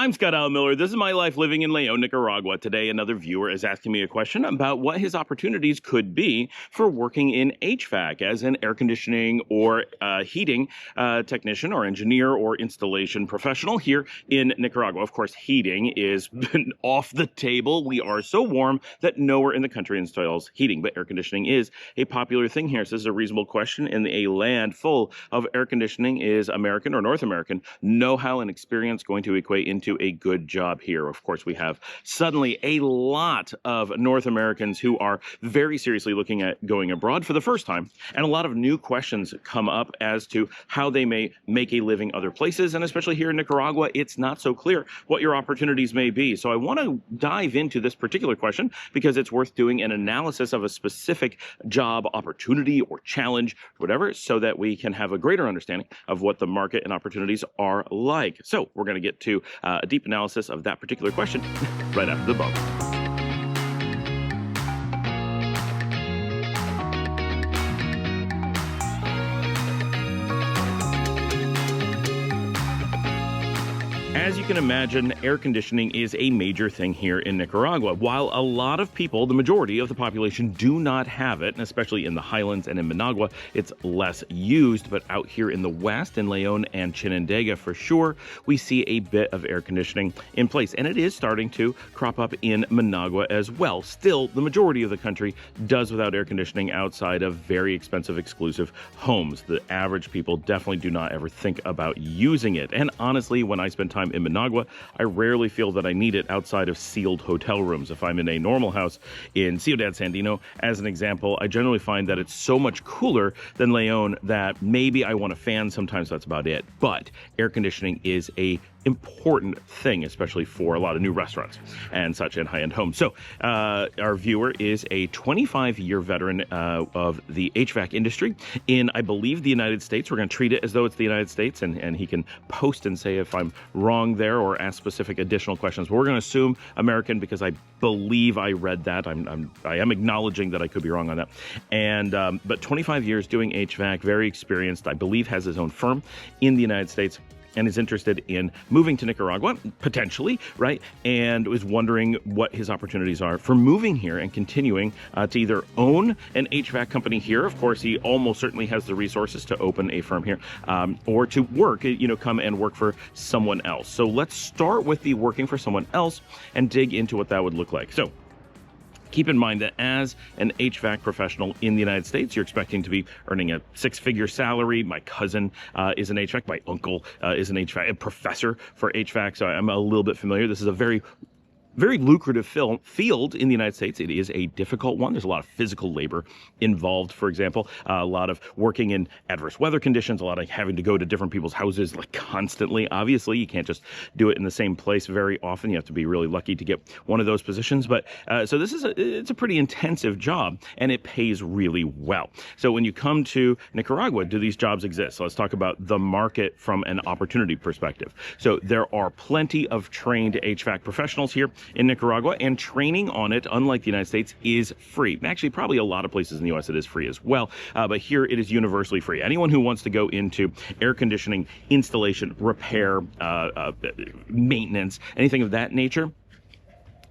I'm Scott Allen Miller. This is my life living in León, Nicaragua. Today, another viewer is asking me a question about what his opportunities could be for working in HVAC as an air conditioning or heating technician or engineer or installation professional here in Nicaragua. Of course, heating is off the table. We are so warm that nowhere in the country installs heating, but air conditioning is a popular thing here. So this is a reasonable question. In a land full of air conditioning, is American or North American know-how and experience going to equate into a good job here? Of course, we have suddenly a lot of North Americans who are very seriously looking at going abroad for the first time, and a lot of new questions come up as to how they may make a living other places, and especially here in Nicaragua, it's not so clear what your opportunities may be. So I want to dive into this particular question because it's worth doing an analysis of a specific job opportunity or challenge, whatever, so that we can have a greater understanding of what the market and opportunities are like. So we're going to get to a deep analysis of that particular question right after the bump. As you can imagine, air conditioning is a major thing here in Nicaragua. While a lot of people, the majority of the population, do not have it, and especially in the highlands and in Managua, it's less used. But out here in the west, in León and Chinandega for sure, we see a bit of air conditioning in place. And it is starting to crop up in Managua as well. Still, the majority of the country does without air conditioning outside of very expensive, exclusive homes. The average people definitely do not ever think about using it. And honestly, when I spend time in Managua, I rarely feel that I need it outside of sealed hotel rooms. If I'm in a normal house in Ciudad Sandino, as an example, I generally find that it's so much cooler than León that maybe I want a fan. Sometimes that's about it. But air conditioning is a important thing, especially for a lot of new restaurants and such and high-end homes. So our viewer is a 25-year veteran of the HVAC industry in, I believe, the United States. We're going to treat it as though it's the United States, and he can post and say if I'm wrong there or ask specific additional questions. But we're going to assume American because I believe I read that. I am acknowledging that I could be wrong on that. And but 25 years doing HVAC, very experienced, I believe has his own firm in the United States, and is interested in moving to Nicaragua, potentially, right? And was wondering what his opportunities are for moving here and continuing to either own an HVAC company here. Of course, he almost certainly has the resources to open a firm here, or to work, come and work for someone else. So let's start with the working for someone else and dig into what that would look like. So keep in mind that as an HVAC professional in the United States, you're expecting to be earning a six-figure salary. My cousin is an HVAC. My uncle is an HVAC, a professor for HVAC, so I'm a little bit familiar. This is a very lucrative field in the United States. It is a difficult one. There's a lot of physical labor involved, for example, a lot of working in adverse weather conditions, a lot of having to go to different people's houses like constantly. Obviously, you can't just do it in the same place very often. You have to be really lucky to get one of those positions. But so this is it's a pretty intensive job, and it pays really well. So when you come to Nicaragua, do these jobs exist? So let's talk about the market from an opportunity perspective. So there are plenty of trained HVAC professionals here in Nicaragua, and training on it, unlike the United States, is free. Actually, probably a lot of places in the U.S. it is free as well, but here it is universally free. Anyone who wants to go into air conditioning installation, repair, maintenance, anything of that nature,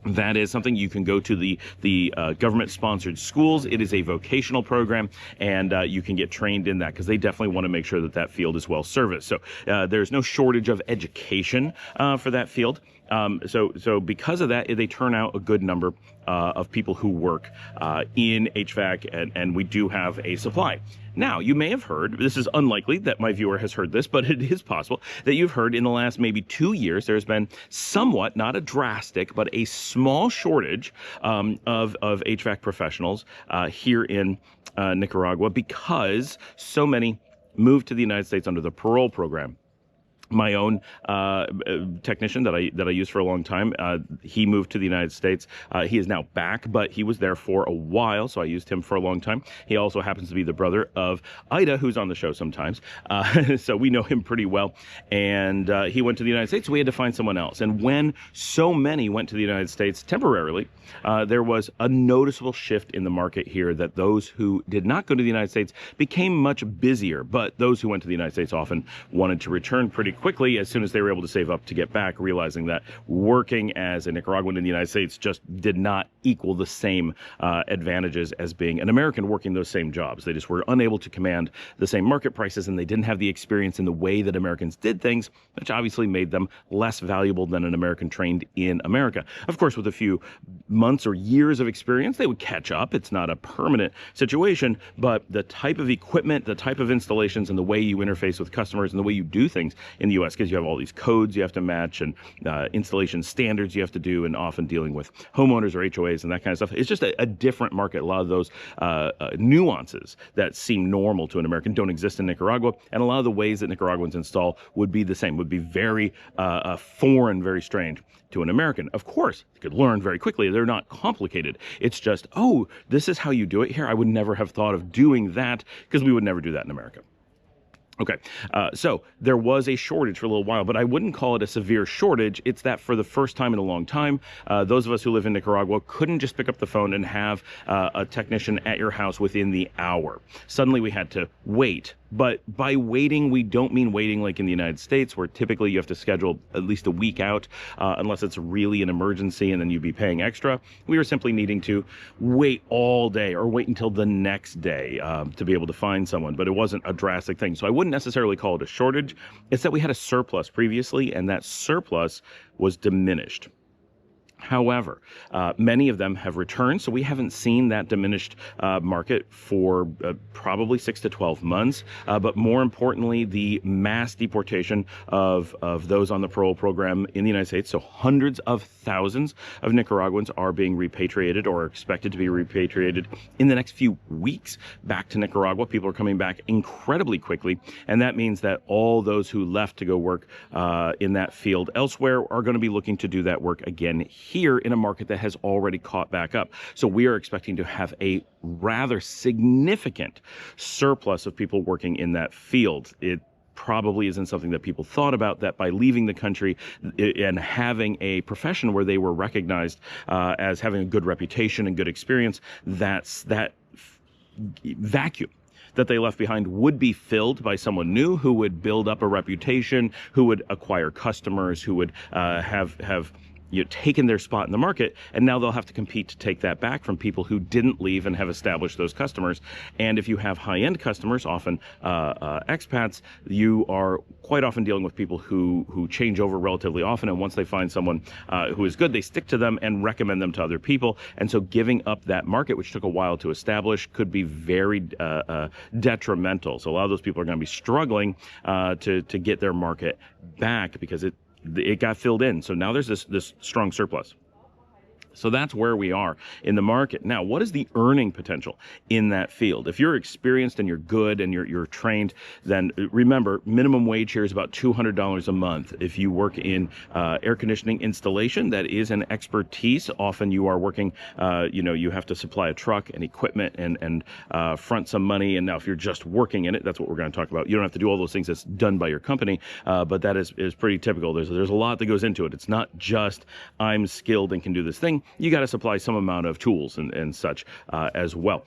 that is something you can go to the government-sponsored schools. It is a vocational program, and you can get trained in that because they definitely want to make sure that that field is well serviced. So there's no shortage of education for that field. So because of that, they turn out a good number of people who work in HVAC, and we do have a supply. Now, you may have heard, this is unlikely that my viewer has heard this, but it is possible that you've heard in the last maybe 2 years, there's been somewhat, not a drastic, but a small shortage of HVAC professionals here in Nicaragua because so many moved to the United States under the parole program. My own technician that I used for a long time, he moved to the United States. He is now back, but he was there for a while, so I used him for a long time. He also happens to be the brother of Ida, who's on the show sometimes, so we know him pretty well. And he went to the United States, so we had to find someone else. And when so many went to the United States temporarily, there was a noticeable shift in the market here that those who did not go to the United States became much busier, but those who went to the United States often wanted to return pretty quickly as soon as they were able to save up to get back, realizing that working as a Nicaraguan in the United States just did not equal the same advantages as being an American working those same jobs. They just were unable to command the same market prices, and they didn't have the experience in the way that Americans did things, which obviously made them less valuable than an American trained in America. Of course, with a few months or years of experience, they would catch up. It's not a permanent situation, but the type of equipment, the type of installations, and the way you interface with customers and the way you do things in the U.S., because you have all these codes you have to match and installation standards you have to do, and often dealing with homeowners or HOAs and that kind of stuff. It's just a different market. A lot of those nuances that seem normal to an American don't exist in Nicaragua, and a lot of the ways that Nicaraguans install would be the same, would be very foreign, very strange to an American. Of course, you could learn very quickly. They're not complicated. It's just, oh, this is how you do it here. I would never have thought of doing that, because we would never do that in America. Okay, so there was a shortage for a little while, but I wouldn't call it a severe shortage. It's that for the first time in a long time, those of us who live in Nicaragua couldn't just pick up the phone and have a technician at your house within the hour. Suddenly we had to wait. But by waiting, we don't mean waiting like in the United States, where typically you have to schedule at least a week out, unless it's really an emergency, and then you'd be paying extra. We were simply needing to wait all day or wait until the next day to be able to find someone. But it wasn't a drastic thing. So I wouldn't necessarily call it a shortage. It's that we had a surplus previously, and that surplus was diminished. However, many of them have returned, so we haven't seen that diminished market for probably 6 to 12 months. But more importantly, the mass deportation of those on the parole program in the United States. So hundreds of thousands of Nicaraguans are being repatriated or are expected to be repatriated in the next few weeks back to Nicaragua. People are coming back incredibly quickly, and that means that all those who left to go work in that field elsewhere are going to be looking to do that work again here in a market that has already caught back up. So we are expecting to have a rather significant surplus of people working in that field. It probably isn't something that people thought about, that by leaving the country and having a profession where they were recognized as having a good reputation and good experience, that vacuum that they left behind would be filled by someone new who would build up a reputation, who would acquire customers, who would have taken their spot in the market, and now they'll have to compete to take that back from people who didn't leave and have established those customers. And if you have high-end customers, often expats, you are quite often dealing with people who change over relatively often, and once they find someone who is good, they stick to them and recommend them to other people. And so giving up that market, which took a while to establish, could be very detrimental. So a lot of those people are going to be struggling to get their market back because it got filled in. So now there's this strong surplus. So that's where we are in the market. Now, what is the earning potential in that field? If you're experienced and you're good and you're trained, then remember, minimum wage here is about $200 a month. If you work in air conditioning installation, that is an expertise. Often you are working, you have to supply a truck and equipment and front some money. And now if you're just working in it, that's what we're going to talk about. You don't have to do all those things that's done by your company, but that is pretty typical. There's a lot that goes into it. It's not just I'm skilled and can do this thing. You got to supply some amount of tools and such as well.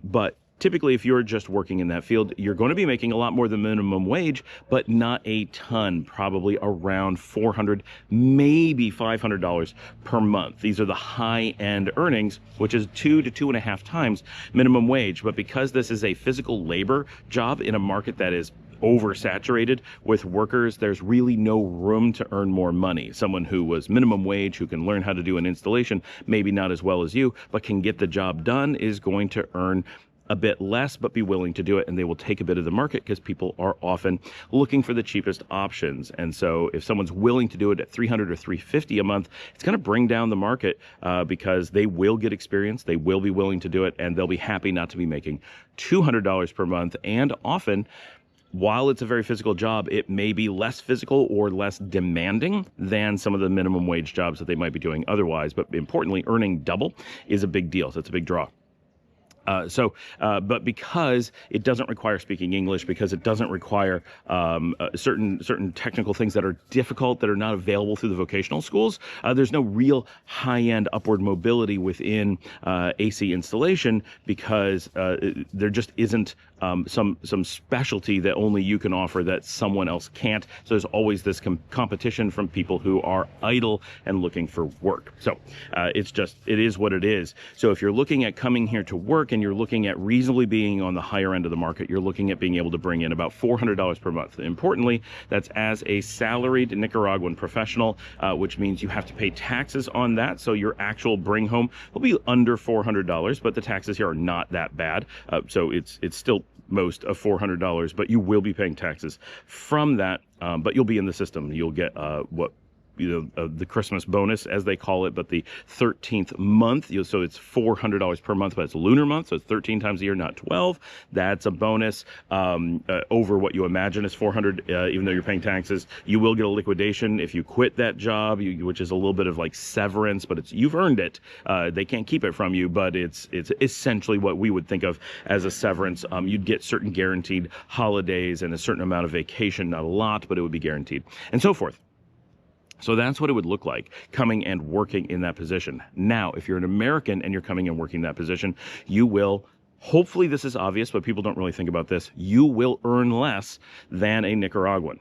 But typically, if you're just working in that field, you're going to be making a lot more than minimum wage, but not a ton, probably around $400, maybe $500 per month. These are the high-end earnings, which is 2 to 2.5 times minimum wage. But because this is a physical labor job in a market that is oversaturated with workers, there's really no room to earn more money. Someone who was minimum wage, who can learn how to do an installation, maybe not as well as you, but can get the job done, is going to earn a bit less, but be willing to do it, and they will take a bit of the market because people are often looking for the cheapest options. And so if someone's willing to do it at $300 or $350 a month, it's going to bring down the market because they will get experience, they will be willing to do it, and they'll be happy not to be making $200 per month. And often, while it's a very physical job, it may be less physical or less demanding than some of the minimum wage jobs that they might be doing otherwise. But importantly, earning double is a big deal. So it's a big draw. But because it doesn't require speaking English, because it doesn't require certain technical things that are difficult, that are not available through the vocational schools, there's no real high-end upward mobility within AC installation because there just isn't some specialty that only you can offer that someone else can't. So there's always this competition from people who are idle and looking for work. So it is what it is. So if you're looking at coming here to work and you're looking at reasonably being on the higher end of the market, you're looking at being able to bring in about $400 per month. Importantly, that's as a salaried Nicaraguan professional, which means you have to pay taxes on that. So your actual bring home will be under $400, but the taxes here are not that bad. So it's still most of $400, but you will be paying taxes from that. But you'll be in the system. You'll get the Christmas bonus, as they call it, but the 13th month. So it's $400 per month, but it's a lunar month, so it's 13 times a year, not 12. That's a bonus over what you imagine is $400, even though you're paying taxes. You will get a liquidation if you quit that job, which is a little bit of like severance, but you've earned it. They can't keep it from you, but it's essentially what we would think of as a severance. You'd get certain guaranteed holidays and a certain amount of vacation, not a lot, but it would be guaranteed, and so forth. So that's what it would look like coming and working in that position. Now, if you're an American and you're coming and working that position, you will, hopefully this is obvious, but people don't really think about this, you will earn less than a Nicaraguan.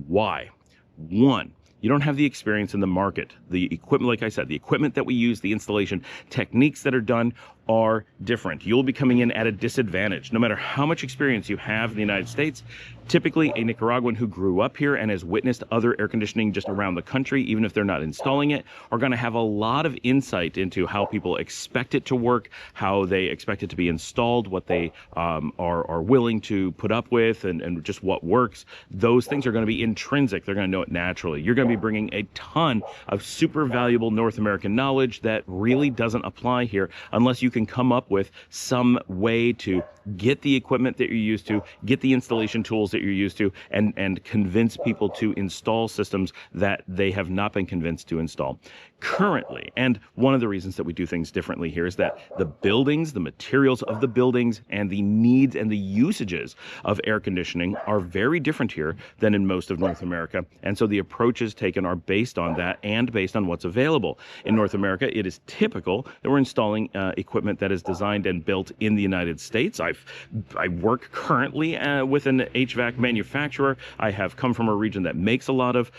Why? One, you don't have the experience in the market. The equipment, like I said, the equipment that we use, the installation techniques that are done are different. You'll be coming in at a disadvantage. No matter how much experience you have in the United States, typically a Nicaraguan who grew up here and has witnessed other air conditioning just around the country, even if they're not installing it, are going to have a lot of insight into how people expect it to work, how they expect it to be installed, what they are willing to put up with, and just what works. Those things are going to be intrinsic. They're going to know it naturally. You're going to be bringing a ton of super valuable North American knowledge that really doesn't apply here unless you can come up with some way to get the equipment that you're used to, get the installation tools that you're used to, and convince people to install systems that they have not been convinced to install currently. And one of the reasons that we do things differently here is that the buildings, the materials of the buildings, and the needs and the usages of air conditioning are very different here than in most of North America. And so the approaches taken are based on that and based on what's available. In North America, it is typical that we're installing equipment that is designed and built in the United States. I work currently with an HVAC manufacturer. I have come from a region that makes a lot of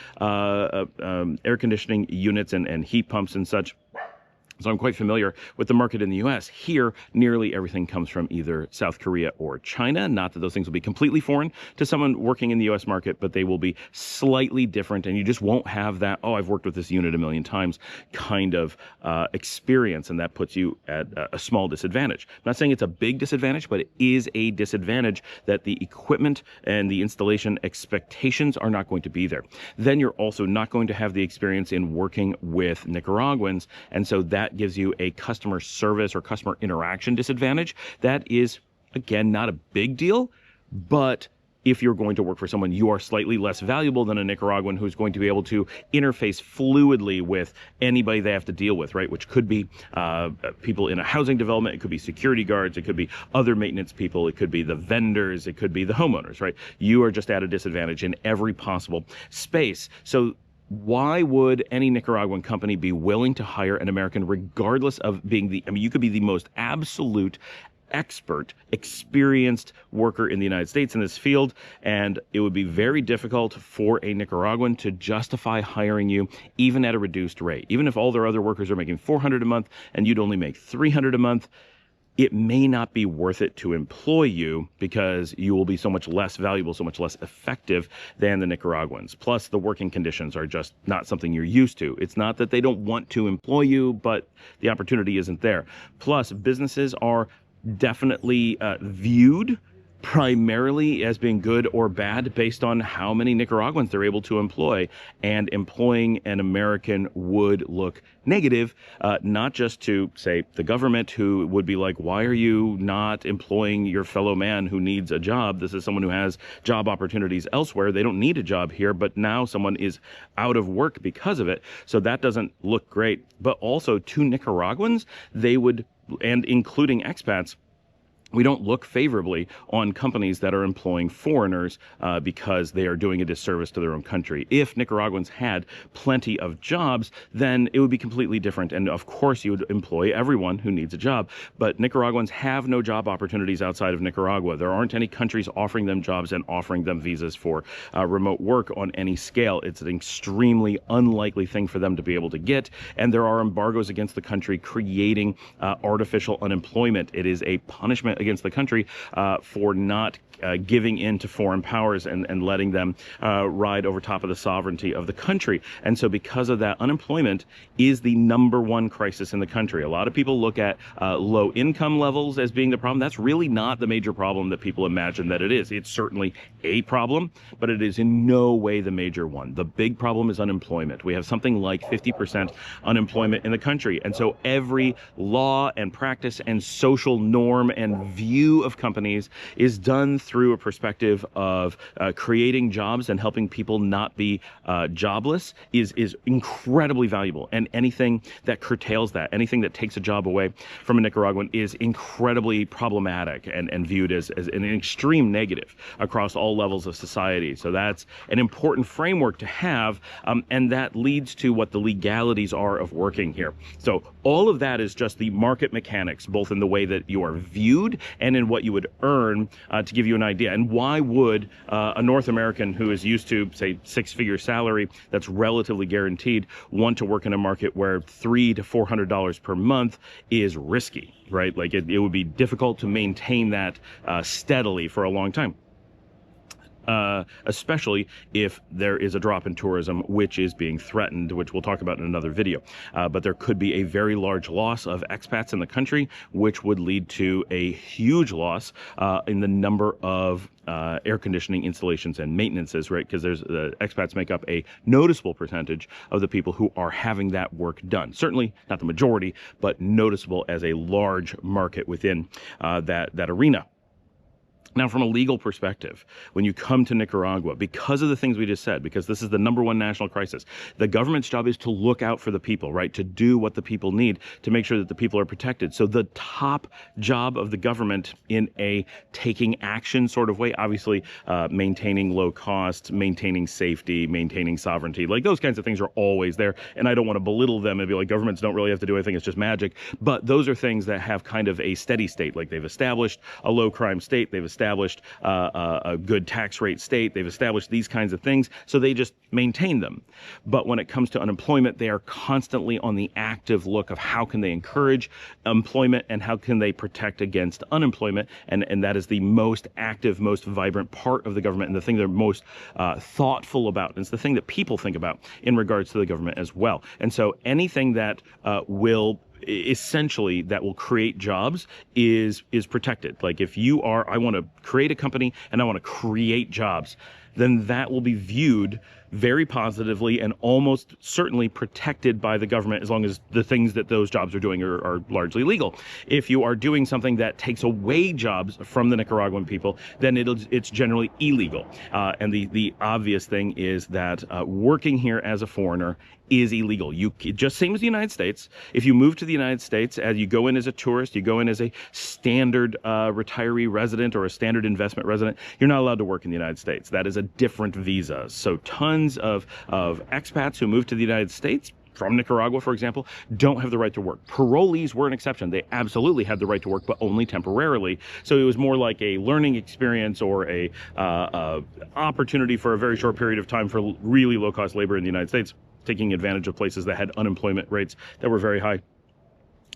air conditioning units and heat pumps and such. So I'm quite familiar with the market in the U.S. Here, nearly everything comes from either South Korea or China. Not that those things will be completely foreign to someone working in the U.S. market, but they will be slightly different, and you just won't have that, oh, I've worked with this unit a million times kind of experience, and that puts you at a small disadvantage. I'm not saying it's a big disadvantage, but it is a disadvantage that the equipment and the installation expectations are not going to be there. Then you're also not going to have the experience in working with Nicaraguans, and so that gives you a customer service or customer interaction disadvantage. That is, again, not a big deal, but if you're going to work for someone, you are slightly less valuable than a Nicaraguan who's going to be able to interface fluidly with anybody they have to deal with, right? Which could be people in a housing development, it could be security guards, it could be other maintenance people, it could be the vendors, it could be the homeowners, right? You are just at a disadvantage in every possible space. So why would any Nicaraguan company be willing to hire an American regardless of being you could be the most absolute expert, experienced worker in the United States in this field, and it would be very difficult for a Nicaraguan to justify hiring you even at a reduced rate. Even if all their other workers are making $400 a month and you'd only make $300 a month, it may not be worth it to employ you because you will be so much less valuable, so much less effective than the Nicaraguans. Plus, the working conditions are just not something you're used to. It's not that they don't want to employ you, but the opportunity isn't there. Plus, businesses are definitely viewed primarily as being good or bad based on how many Nicaraguans they're able to employ, and employing an American would look negative, not just to, say, the government, who would be like, why are you not employing your fellow man who needs a job? This is someone who has job opportunities elsewhere. They don't need a job here, but now someone is out of work because of it. So that doesn't look great. But also to Nicaraguans, they would, and including expats, we don't look favorably on companies that are employing foreigners because they are doing a disservice to their own country. If Nicaraguans had plenty of jobs, then it would be completely different. And of course, you would employ everyone who needs a job. But Nicaraguans have no job opportunities outside of Nicaragua. There aren't any countries offering them jobs and offering them visas for remote work on any scale. It's an extremely unlikely thing for them to be able to get. And there are embargoes against the country creating artificial unemployment. It is a punishment against the country for not giving in to foreign powers and letting them ride over top of the sovereignty of the country. And so because of that, unemployment is the #1 crisis in the country. A lot of people look at low income levels as being the problem. That's really not the major problem that people imagine that it is. It's certainly a problem, but it is in no way the major one. The big problem is unemployment. We have something like 50% unemployment in the country. And so every law and practice and social norm and view of companies is done through a perspective of creating jobs and helping people not be jobless is incredibly valuable. And anything that curtails that, anything that takes a job away from a Nicaraguan is incredibly problematic and viewed as an extreme negative across all levels of society. So that's an important framework to have, and that leads to what the legalities are of working here. So all of that is just the market mechanics, both in the way that you are viewed and in what you would earn, to give you an idea. And why would a North American who is used to, say, six-figure salary that's relatively guaranteed want to work in a market where $300 to $400 per month is risky, right? Like it would be difficult to maintain that steadily for a long time. Especially if there is a drop in tourism, which is being threatened, which we'll talk about in another video. But there could be a very large loss of expats in the country, which would lead to a huge loss in the number of air conditioning installations and maintenances, right? Because there's expats make up a noticeable percentage of the people who are having that work done. Certainly not the majority, but noticeable as a large market within that arena. Now, from a legal perspective, when you come to Nicaragua, because of the things we just said, because this is the #1 national crisis, the government's job is to look out for the people, right? To do what the people need to make sure that the people are protected. So the top job of the government in a taking action sort of way, obviously maintaining low costs, maintaining safety, maintaining sovereignty, like those kinds of things are always there. And I don't want to belittle them and be like, governments don't really have to do anything, it's just magic. But those are things that have kind of a steady state, like they've established a low crime state, they've established a good tax rate state, they've established these kinds of things, so they just maintain them. But when it comes to unemployment, they are constantly on the active look of how can they encourage employment and how can they protect against unemployment, and that is the most active, most vibrant part of the government, and the thing they're most thoughtful about, and it's the thing that people think about in regards to the government as well. And so anything that will create jobs is protected. Like if you are, I want to create a company and I want to create jobs, then that will be viewed very positively and almost certainly protected by the government as long as the things that those jobs are doing are largely legal. If you are doing something that takes away jobs from the Nicaraguan people, then it's generally illegal. And the obvious thing is that working here as a foreigner is illegal. Just same as the United States. If you move to the United States, as you go in as a tourist, you go in as a standard retiree resident or a standard investment resident, you're not allowed to work in the United States. That is a different visa. So tons of expats who move to the United States from Nicaragua, for example, don't have the right to work. Parolees were an exception. They absolutely had the right to work, but only temporarily. So it was more like a learning experience or a opportunity for a very short period of time for really low-cost labor in the United States, taking advantage of places that had unemployment rates that were very high.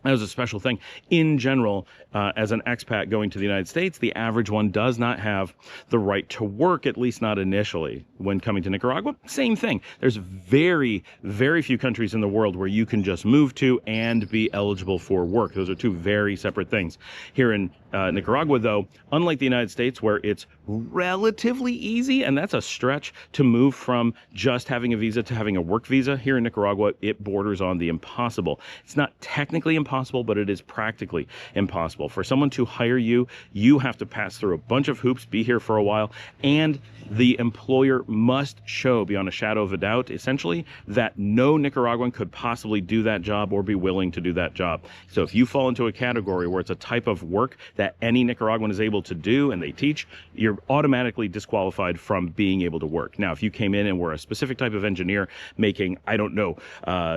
That was a special thing. In general, as an expat going to the United States, the average one does not have the right to work, at least not initially. When coming to Nicaragua, same thing. There's very, very few countries in the world where you can just move to and be eligible for work. Those are two very separate things. Here in Nicaragua, though, unlike the United States, where it's relatively easy, and that's a stretch, to move from just having a visa to having a work visa, here in Nicaragua, it borders on the impossible. It's not technically impossible, possible, but it is practically impossible. For someone to hire you, you have to pass through a bunch of hoops, be here for a while, and the employer must show beyond a shadow of a doubt, essentially, that no Nicaraguan could possibly do that job or be willing to do that job. So if you fall into a category where it's a type of work that any Nicaraguan is able to do and they teach, you're automatically disqualified from being able to work. Now, if you came in and were a specific type of engineer making, I don't know,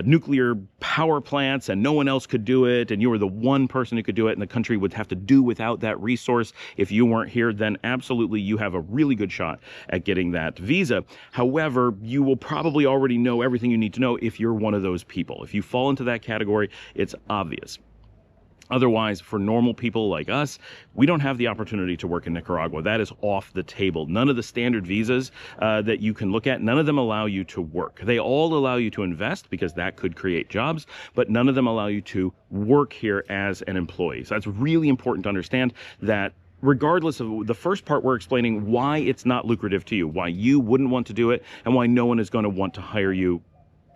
nuclear power plants and no one else could do it, and you were the one person who could do it and the country would have to do without that resource if you weren't here, then absolutely you have a really good shot at getting that visa. However, you will probably already know everything you need to know if you're one of those people. If you fall into that category, it's obvious. Otherwise, for normal people like us, we don't have the opportunity to work in Nicaragua. That is off the table. None of the standard visas that you can look at, none of them allow you to work. They all allow you to invest because that could create jobs, but none of them allow you to work here as an employee. So that's really important to understand that regardless of the first part, we're explaining why it's not lucrative to you, why you wouldn't want to do it, and why no one is going to want to hire you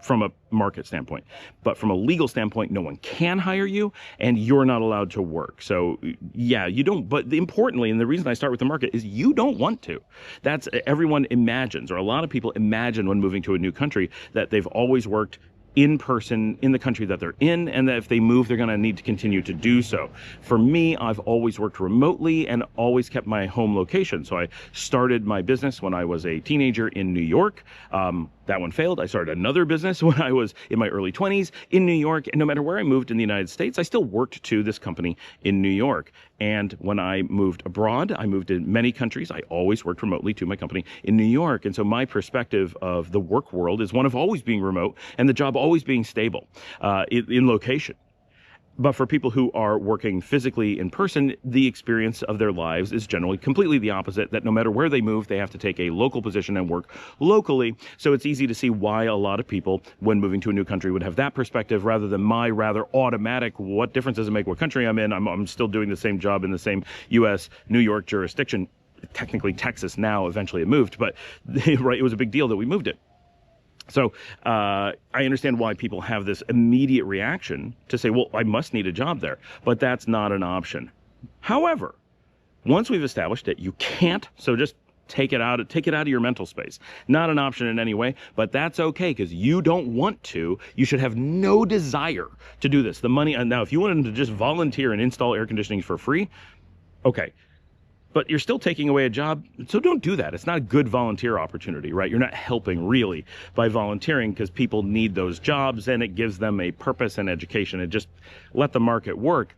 from a market standpoint. But from a legal standpoint, no one can hire you and you're not allowed to work. So yeah, you don't, but importantly, and the reason I start with the market is you don't want to. That's everyone imagines, or a lot of people imagine when moving to a new country that they've always worked in person in the country that they're in, and that if they move, they're going to need to continue to do so. For me, I've always worked remotely and always kept my home location. So I started my business when I was a teenager in New York. That one failed. I started another business when I was in my early 20s in New York. And no matter where I moved in the United States, I still worked to this company in New York. And when I moved abroad, I moved to many countries. I always worked remotely to my company in New York. And so my perspective of the work world is one of always being remote and the job always being stable in location. But for people who are working physically in person, the experience of their lives is generally completely the opposite, that no matter where they move, they have to take a local position and work locally. So it's easy to see why a lot of people, when moving to a new country, would have that perspective rather than my rather automatic, what difference does it make what country I'm in? I'm still doing the same job in the same U.S. New York jurisdiction. Technically Texas now, eventually it moved, but right, it was a big deal that we moved it. So I understand why people have this immediate reaction to say, well, I must need a job there, but that's not an option. However, once we've established that you can't, so just take it out of your mental space. Not an option in any way, but that's okay because you don't want to. You should have no desire to do this. The money, and now if you wanted to just volunteer and install air conditioning for free, okay. But you're still taking away a job, so don't do that. It's not a good volunteer opportunity, right? You're not helping really by volunteering because people need those jobs and it gives them a purpose and education, and just let the market work.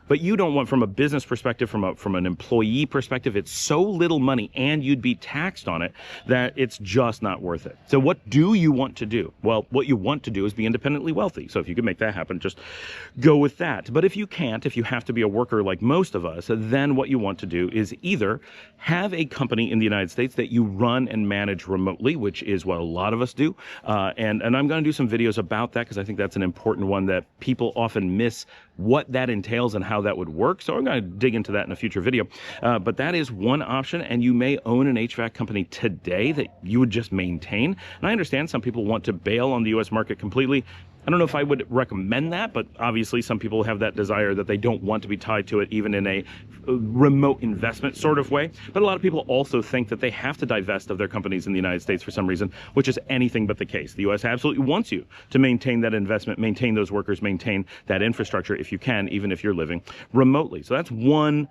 But you don't want, from a business perspective, from an employee perspective, it's so little money and you'd be taxed on it that it's just not worth it. So what do you want to do? Well, what you want to do is be independently wealthy. So if you can make that happen, just go with that. But if you can't, if you have to be a worker like most of us, then what you want to do is either have a company in the United States that you run and manage remotely, which is what a lot of us do. And I'm going to do some videos about that because I think that's an important one that people often miss what that entails and how that would work. So I'm going to dig into that in a future video. But that is one option, and you may own an HVAC company today that you would just maintain. And I understand some people want to bail on the U.S. market completely. I don't know if I would recommend that, but obviously some people have that desire that they don't want to be tied to it, even in a remote investment sort of way. But a lot of people also think that they have to divest of their companies in the United States for some reason, which is anything but the case. The U.S. absolutely wants you to maintain that investment, maintain those workers, maintain that infrastructure if you can, even if you're living remotely. So that's one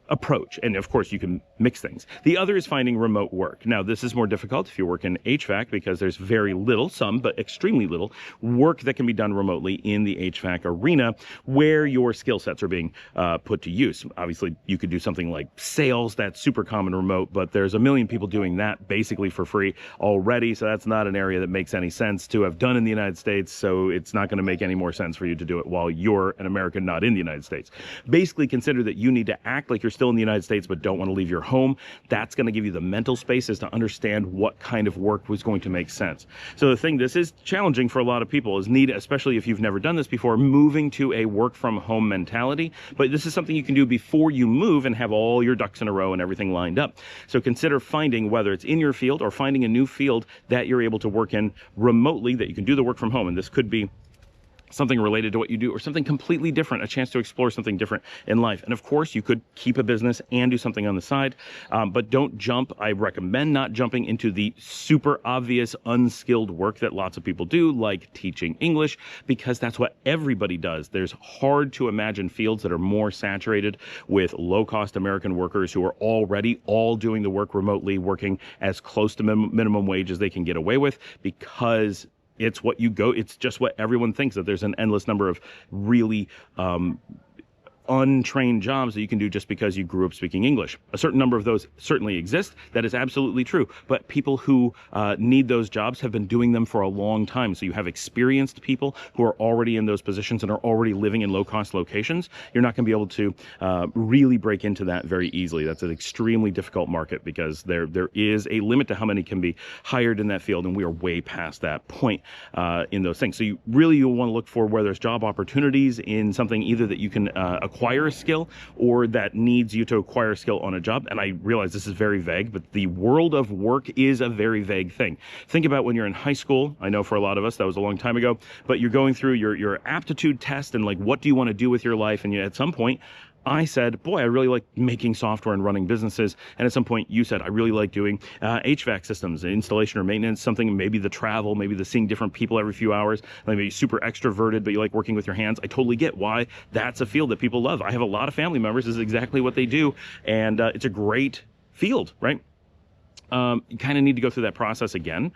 approach. And of course, you can mix things. The other is finding remote work. Now, this is more difficult if you work in HVAC because there's very little, some, but extremely little work that can be done remotely in the HVAC arena where your skill sets are being put to use. Obviously, you could do something like sales. That's super common remote, but there's a million people doing that basically for free already. So that's not an area that makes any sense to have done in the United States. So it's not going to make any more sense for you to do it while you're an American not in the United States. Basically, consider that you need to act like you're still in the United States but don't want to leave your home. That's going to give you the mental spaces to understand what kind of work was going to make sense. So the thing, this is challenging for a lot of people, is especially if you've never done this before, moving to a work from home mentality. But this is something you can do before you move and have all your ducks in a row and everything lined up. So consider finding, whether it's in your field or finding a new field that you're able to work in remotely, that you can do the work from home. And this could be something related to what you do, or something completely different, a chance to explore something different in life. And of course, you could keep a business and do something on the side, but don't jump. I recommend not jumping into the super obvious unskilled work that lots of people do, like teaching English, because that's what everybody does. There's hard to imagine fields that are more saturated with low-cost American workers who are already all doing the work remotely, working as close to minimum wage as they can get away with, because it's just what everyone thinks, that there's an endless number of really untrained jobs that you can do just because you grew up speaking English. A certain number of those certainly exist. That is absolutely true. But people who need those jobs have been doing them for a long time. So you have experienced people who are already in those positions and are already living in low-cost locations. You're not going to be able to really break into that very easily. That's an extremely difficult market, because there is a limit to how many can be hired in that field, and we are way past that point in those things. So you'll want to look for where there's job opportunities in something either that you can acquire a skill, or that needs you to acquire a skill on a job. And I realize this is very vague, but the world of work is a very vague thing. Think about when you're in high school. I know for a lot of us that was a long time ago, but you're going through your aptitude test and like, what do you want to do with your life? And at some point, I said, boy, I really like making software and running businesses. And at some point you said, I really like doing HVAC systems, installation or maintenance, something, maybe the travel, maybe the seeing different people every few hours, maybe super extroverted, but you like working with your hands. I totally get why that's a field that people love. I have a lot of family members. This is exactly what they do. And it's a great field, right? You kind of need to go through that process again.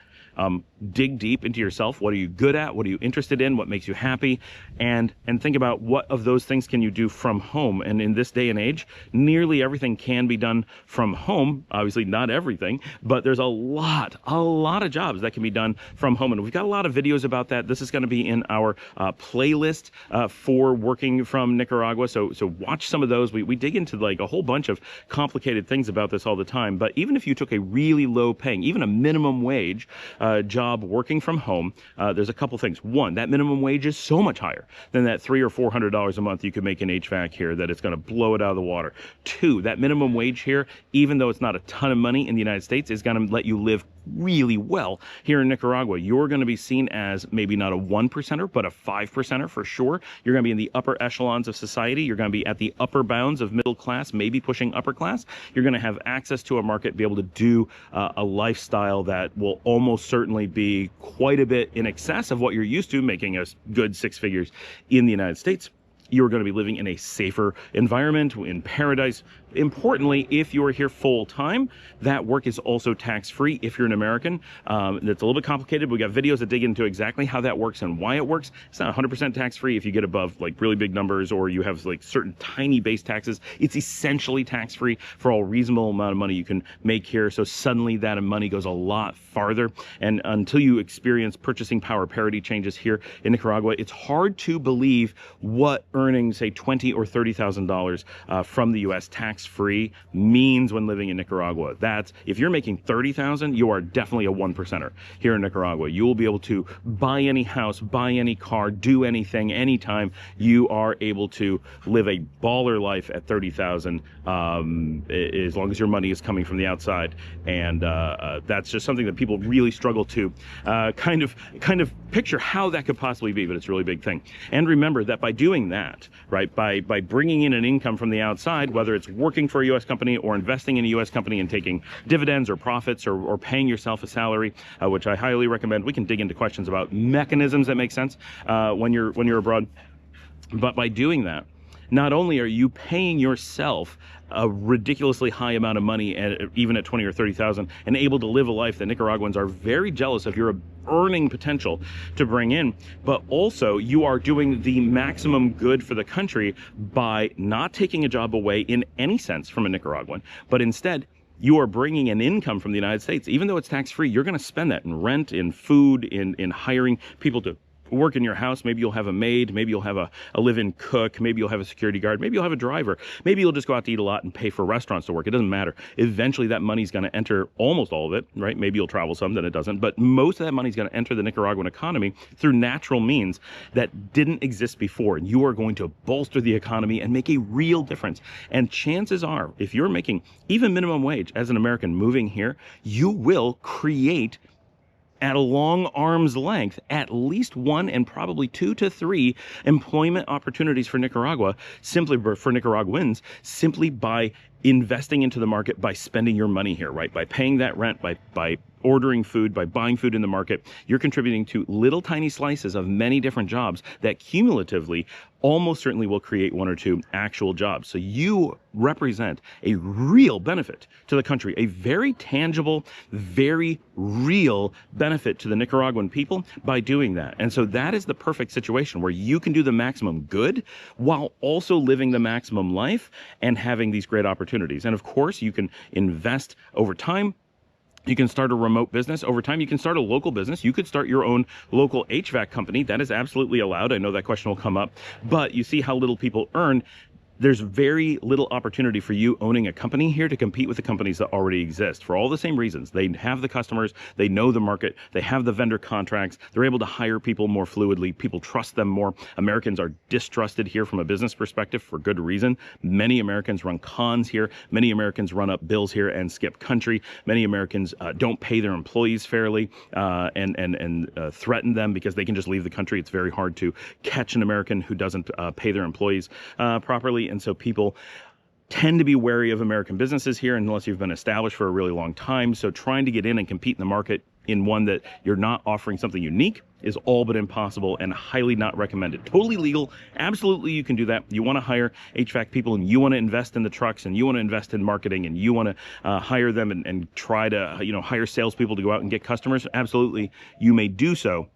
Dig deep into yourself. What are you good at? What are you interested in? What makes you happy? And think about what of those things can you do from home. And in this day and age, nearly everything can be done from home. Obviously not everything, but there's a lot of jobs that can be done from home. And we've got a lot of videos about that. This is going to be in our playlist for working from Nicaragua. So watch some of those. We dig into like a whole bunch of complicated things about this all the time. But even if you took a really low paying, even a minimum wage job working from home, there's a couple things. One, that minimum wage is so much higher than that $300 or $400 a month you could make in HVAC here that it's going to blow it out of the water. Two, that minimum wage here, even though it's not a ton of money in the United States, is going to let you live really well here in Nicaragua. You're going to be seen as maybe not a 1%er, but a 5%er for sure. You're going to be in the upper echelons of society. You're going to be at the upper bounds of middle class, maybe pushing upper class. You're going to have access to a market, be able to do a lifestyle that will almost certainly be quite a bit in excess of what you're used to, making a good 6 figures in the United States. You're going to be living in a safer environment, in paradise. Importantly, if you are here full time, that work is also tax-free if you're an American. That's a little bit complicated, but we got videos that dig into exactly how that works and why it works. It's not 100% tax-free if you get above like really big numbers, or you have like certain tiny base taxes. It's essentially tax-free for all reasonable amount of money you can make here. So suddenly that money goes a lot farther. And until you experience purchasing power parity changes here in Nicaragua, it's hard to believe what earning, say, $20,000 or $30,000 from the U.S. tax-free means when living in Nicaragua. That's, if you're making $30,000, you are definitely a 1%er here in Nicaragua. You will be able to buy any house, buy any car, do anything, anytime. You are able to live a baller life at $30,000 as long as your money is coming from the outside. And that's just something that people really struggle to kind of picture how that could possibly be, but it's a really big thing. And remember that by doing that, right, by bringing in an income from the outside, whether it's working for a U.S. company or investing in a U.S. company and taking dividends or profits, or paying yourself a salary, which I highly recommend. We can dig into questions about mechanisms that make sense when you're abroad. But by doing that, not only are you paying yourself a ridiculously high amount of money, even at 20 or 30,000, and able to live a life that Nicaraguans are very jealous of your earning potential to bring in, but also you are doing the maximum good for the country by not taking a job away in any sense from a Nicaraguan, but instead you are bringing an income from the United States. Even though it's tax-free, you're going to spend that in rent, in food, in hiring people to work in your house. Maybe you'll have a maid, maybe you'll have a live-in cook, maybe you'll have a security guard, maybe you'll have a driver, maybe you'll just go out to eat a lot and pay for restaurants to work. It doesn't matter. Eventually that money's going to enter, almost all of it, right? Maybe you'll travel some, then it doesn't, but most of that money's going to enter the Nicaraguan economy through natural means that didn't exist before. And you are going to bolster the economy and make a real difference. And chances are, if you're making even minimum wage as an American moving here, you will create at a long arm's length at least one and probably 2 to 3 employment opportunities for Nicaragua, simply for Nicaraguans, simply by investing into the market, by spending your money here, right? By paying that rent, by ordering food, by buying food in the market. You're contributing to little tiny slices of many different jobs that cumulatively almost certainly will create 1 or 2 actual jobs. So you represent a real benefit to the country, a very tangible, very real benefit to the Nicaraguan people by doing that. And so that is the perfect situation where you can do the maximum good while also living the maximum life and having these great opportunities. And of course, you can invest over time. You can start a remote business. Over time, you can start a local business. You could start your own local HVAC company. That is absolutely allowed. I know that question will come up, but you see how little people earn. There's very little opportunity for you owning a company here to compete with the companies that already exist for all the same reasons. They have the customers, they know the market, they have the vendor contracts, they're able to hire people more fluidly, people trust them more. Americans are distrusted here from a business perspective for good reason. Many Americans run cons here, many Americans run up bills here and skip country. Many Americans don't pay their employees fairly and threaten them because they can just leave the country. It's very hard to catch an American who doesn't pay their employees properly. And so people tend to be wary of American businesses here unless you've been established for a really long time. So trying to get in and compete in the market in one that you're not offering something unique is all but impossible and highly not recommended. Totally legal. Absolutely, you can do that. You want to hire HVAC people and you want to invest in the trucks and you want to invest in marketing and you want to hire them and try to, hire salespeople to go out and get customers. Absolutely, you may do so.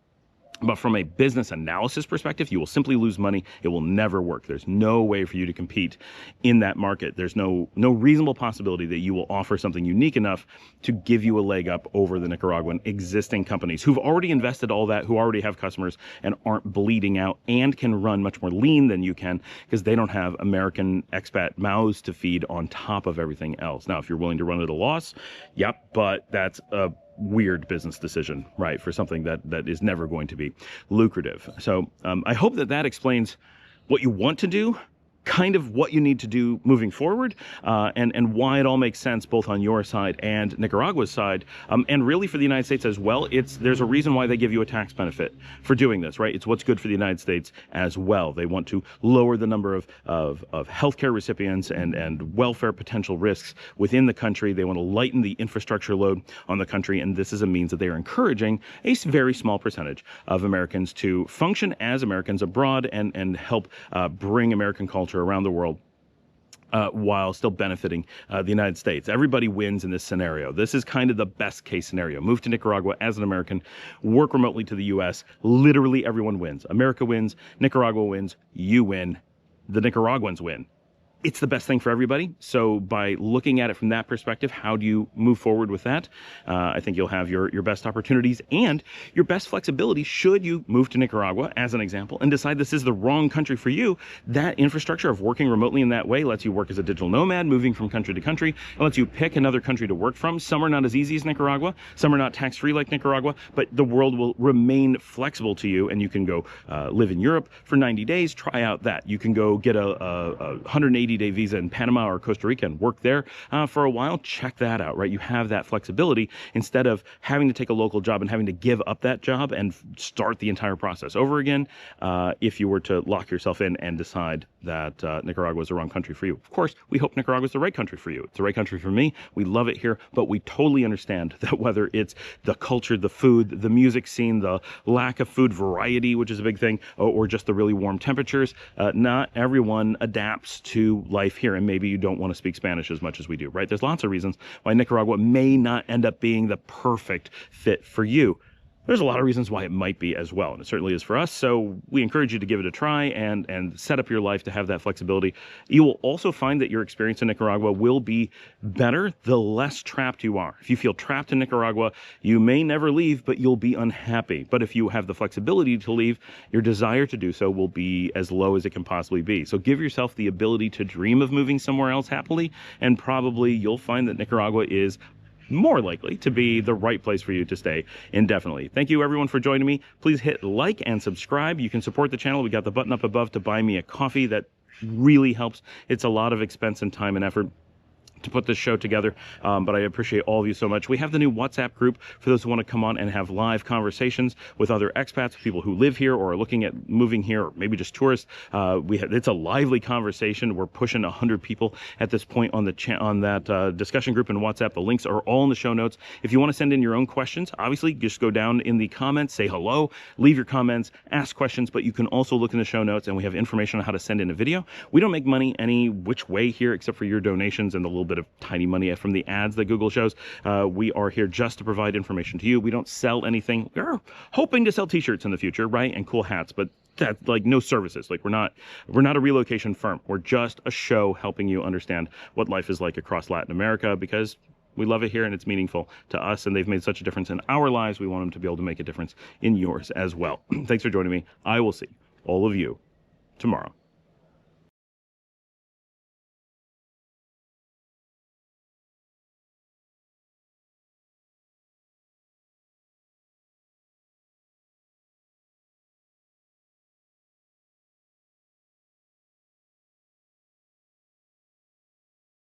But from a business analysis perspective, you will simply lose money. It will never work. There's no way for you to compete in that market. There's no reasonable possibility that you will offer something unique enough to give you a leg up over the Nicaraguan existing companies who've already invested all that, who already have customers and aren't bleeding out and can run much more lean than you can because they don't have American expat mouths to feed on top of everything else. Now, if you're willing to run at a loss, yep, but that's a weird business decision, right, for something that is never going to be lucrative. So I hope that explains what you want to do, kind of what you need to do moving forward, and why it all makes sense both on your side and Nicaragua's side, and really for the United States as well. There's a reason why they give you a tax benefit for doing this, right? It's what's good for the United States as well. They want to lower the number of healthcare recipients and welfare potential risks within the country. They want to lighten the infrastructure load on the country, and this is a means that they are encouraging a very small percentage of Americans to function as Americans abroad and help bring American culture around the world while still benefiting the United States. Everybody wins in this scenario. This is kind of the best case scenario. Move to Nicaragua as an American, work remotely to the U.S. Literally everyone wins. America wins, Nicaragua wins, you win, the Nicaraguans win. It's the best thing for everybody. So by looking at it from that perspective, how do you move forward with that? I think you'll have your best opportunities and your best flexibility should you move to Nicaragua, as an example, and decide this is the wrong country for you. That infrastructure of working remotely in that way lets you work as a digital nomad, moving from country to country. It lets you pick another country to work from. Some are not as easy as Nicaragua. Some are not tax-free like Nicaragua, but the world will remain flexible to you, and you can go live in Europe for 90 days, try out that. You can go get a 180-day visa in Panama or Costa Rica and work there for a while. Check that out, right? You have that flexibility instead of having to take a local job and having to give up that job and start the entire process over again if you were to lock yourself in and decide that Nicaragua is the wrong country for you. Of course, we hope Nicaragua is the right country for you. It's the right country for me. We love it here, but we totally understand that whether it's the culture, the food, the music scene, the lack of food variety, which is a big thing, or just the really warm temperatures, not everyone adapts to life here, and maybe you don't want to speak Spanish as much as we do, right? There's lots of reasons why Nicaragua may not end up being the perfect fit for you. There's a lot of reasons why it might be as well, and it certainly is for us. So we encourage you to give it a try and set up your life to have that flexibility. You will also find that your experience in Nicaragua will be better the less trapped you are. If you feel trapped in Nicaragua, you may never leave, but you'll be unhappy. But if you have the flexibility to leave, your desire to do so will be as low as it can possibly be. So give yourself the ability to dream of moving somewhere else happily, and probably you'll find that Nicaragua is more likely to be the right place for you to stay indefinitely. Thank you everyone for joining me. Please hit like and subscribe. You can support the channel. We got the button up above to buy me a coffee. That really helps. It's a lot of expense and time and effort to put this show together, but I appreciate all of you so much. We have the new WhatsApp group for those who want to come on and have live conversations with other expats, people who live here or are looking at moving here, or maybe just tourists. It's a lively conversation. We're pushing 100 people at this point on that discussion group in WhatsApp. The links are all in the show notes. If you want to send in your own questions, obviously just go down in the comments, say hello, leave your comments, ask questions, but you can also look in the show notes and we have information on how to send in a video. We don't make money any which way here except for your donations and the little bit of tiny money from the ads that Google shows. We are here just to provide information to you. We don't sell anything. We're hoping to sell t-shirts in the future, right? And cool hats, but that's like no services. Like we're not a relocation firm. We're just a show helping you understand what life is like across Latin America, because we love it here and it's meaningful to us, and they've made such a difference in our lives. We want them to be able to make a difference in yours as well. Thanks for joining me. I will see all of you tomorrow.